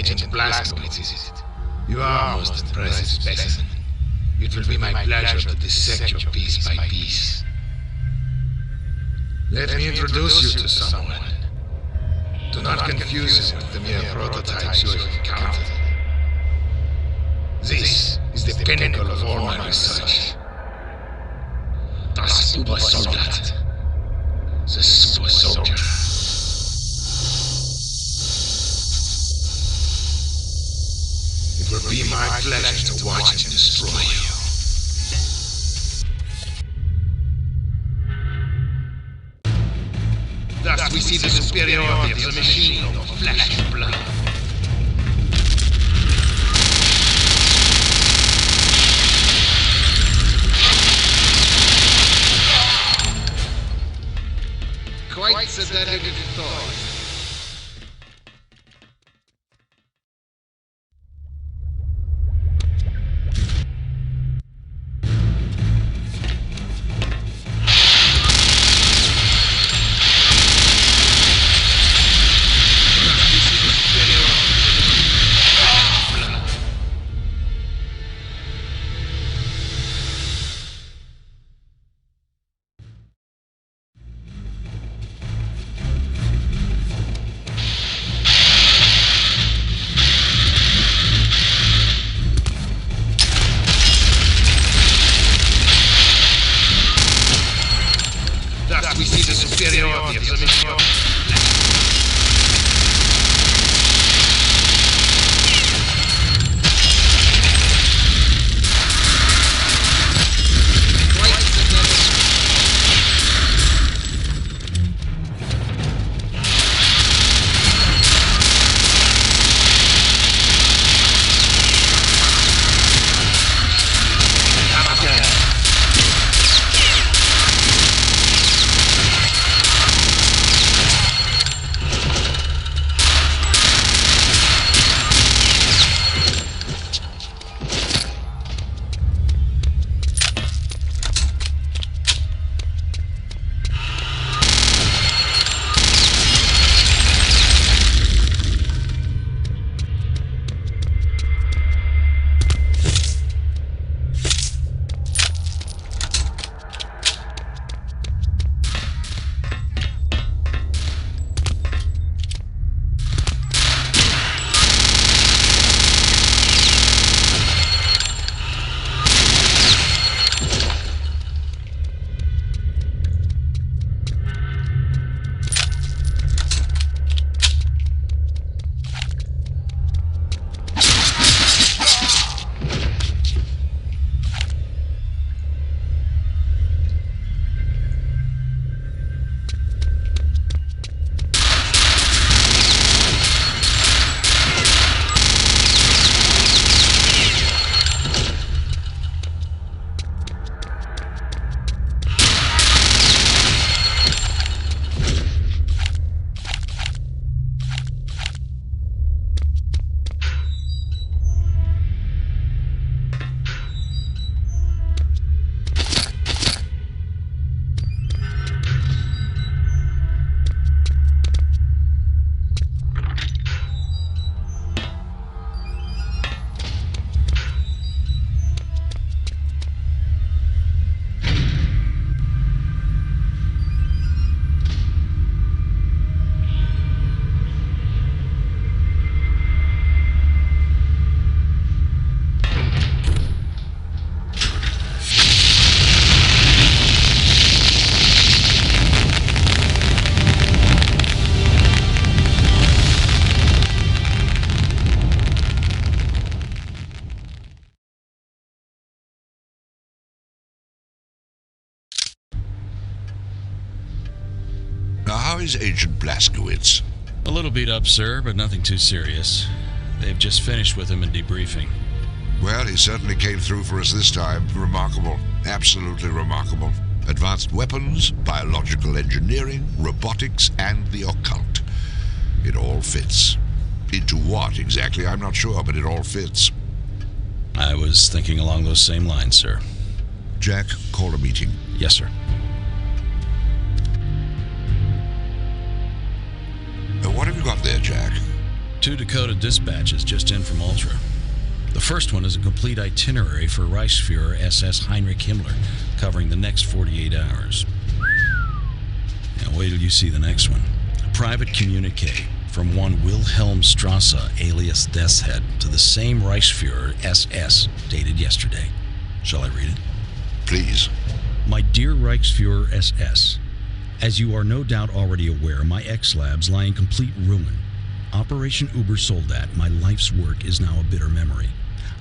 Agent Blazkowicz, is it? You are a most impressive specimen. It will be my pleasure to dissect your piece by piece. Let me introduce you to someone. Do not confuse him with the mere prototypes you have encountered. This is the pinnacle of all my research. Das Supersoldat. The super soldier. It will be my pleasure to watch him destroy you. Thus we see the superiority of the machine over flesh and blood. Quite sedated toy. We see the superiority of the machine. How is Agent Blazkowicz? A little beat up, sir, but nothing too serious. They've just finished with him in debriefing. Well, he certainly came through for us this time. Remarkable. Absolutely remarkable. Advanced weapons, biological engineering, robotics, and the occult. It all fits. Into what exactly, I'm not sure, but it all fits. I was thinking along those same lines, sir. Jack, call a meeting. Yes, sir. What have you got there, Jack? Two Dakota dispatches just in from Ultra. The first one is a complete itinerary for Reichsfuhrer SS Heinrich Himmler, covering the next 48 hours. Now wait till you see the next one. A private communique from one Wilhelm Strasse, alias Deathshead, to the same Reichsfuhrer SS, dated yesterday. Shall I read it? Please. My dear Reichsfuhrer SS, as you are no doubt already aware, my X-Labs lie in complete ruin. Operation Ubersoldat, my life's work, is now a bitter memory.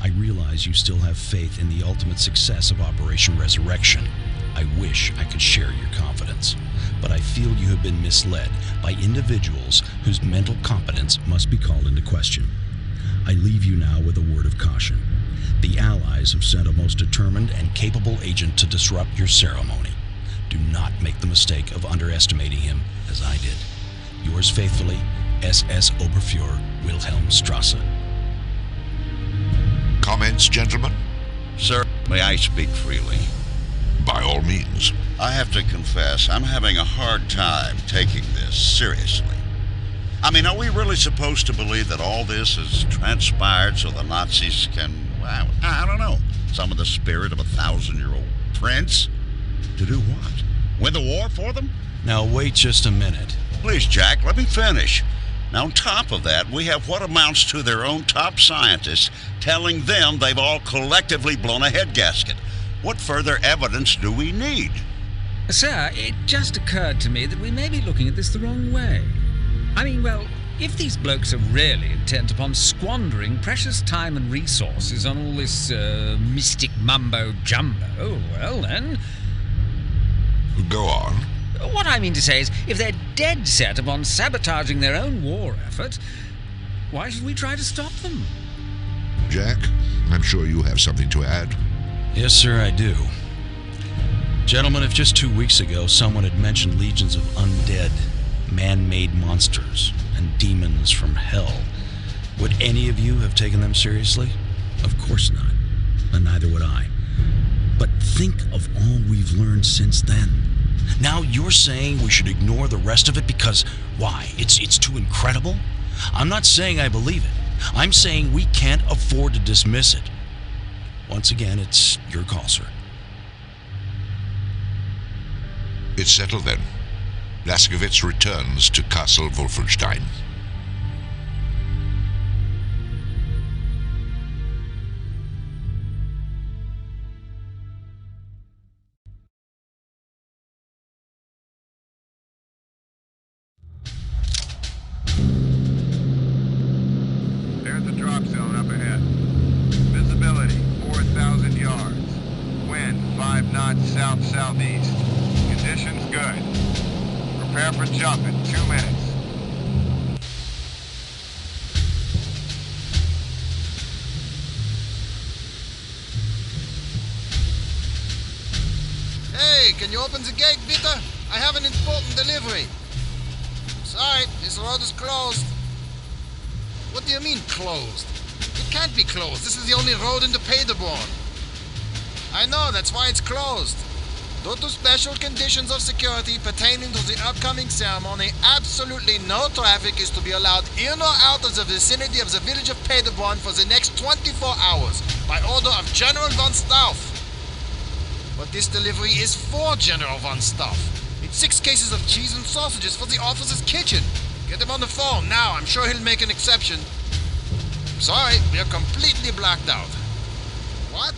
I realize you still have faith in the ultimate success of Operation Resurrection. I wish I could share your confidence, but I feel you have been misled by individuals whose mental competence must be called into question. I leave you now with a word of caution. The Allies have sent a most determined and capable agent to disrupt your ceremony. Do not make the mistake of underestimating him, as I did. Yours faithfully, SS Oberfuhrer Wilhelm Strasse. Comments, gentlemen? Sir, may I speak freely? By all means. I have to confess, I'm having a hard time taking this seriously. I mean, are we really supposed to believe that all this has transpired so the Nazis can, well, I don't know, summon the spirit of a 1,000-year-old prince? To do what? Win the war for them? Now wait just a minute. Please, Jack, let me finish. Now, on top of that, we have what amounts to their own top scientists telling them they've all collectively blown a head gasket. What further evidence do we need? Sir, it just occurred to me that we may be looking at this the wrong way. I mean, well, if these blokes are really intent upon squandering precious time and resources on all this mystic mumbo-jumbo, well then... Go on. What I mean to say is, if they're dead set upon sabotaging their own war effort, why should we try to stop them? Jack, I'm sure you have something to add. Yes, sir, I do. Gentlemen, if just 2 weeks ago someone had mentioned legions of undead, man-made monsters, and demons from hell, would any of you have taken them seriously? Of course not, and neither would I. But think of all we've learned since then. Now you're saying we should ignore the rest of it because, why, it's too incredible? I'm not saying I believe it. I'm saying we can't afford to dismiss it. Once again, it's your call, sir. It's settled then. Laskovitz returns to Castle Wolfenstein. There's the drop zone up ahead. Visibility, 4,000 yards. Wind, 5 knots south-southeast. Conditions good. Prepare for jump in 2 minutes. Hey, can you open the gate, bitte? I have an important delivery. Sorry, this road is closed. What do you mean, closed? It can't be closed. This is the only road into Paderborn. I know, that's why it's closed. Due to special conditions of security pertaining to the upcoming ceremony, absolutely no traffic is to be allowed in or out of the vicinity of the village of Paderborn for the next 24 hours, by order of General von Stauff. But this delivery is for General von Stauff. It's 6 cases of cheese and sausages for the officer's kitchen. Get him on the phone now. I'm sure he'll make an exception. Sorry, we're completely blacked out. What?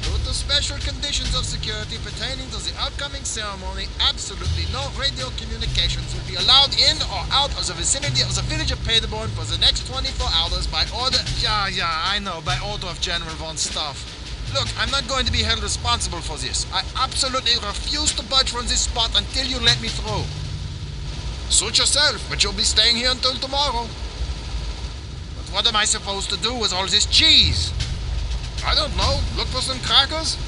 Due to special conditions of security pertaining to the upcoming ceremony, absolutely no radio communications will be allowed in or out of the vicinity of the village of Paderborn for the next 24 hours by order... Yeah, I know, by order of General von Stauff. Look, I'm not going to be held responsible for this. I absolutely refuse to budge from this spot until you let me through. Suit yourself, but you'll be staying here until tomorrow. But what am I supposed to do with all this cheese? I don't know. Look for some crackers?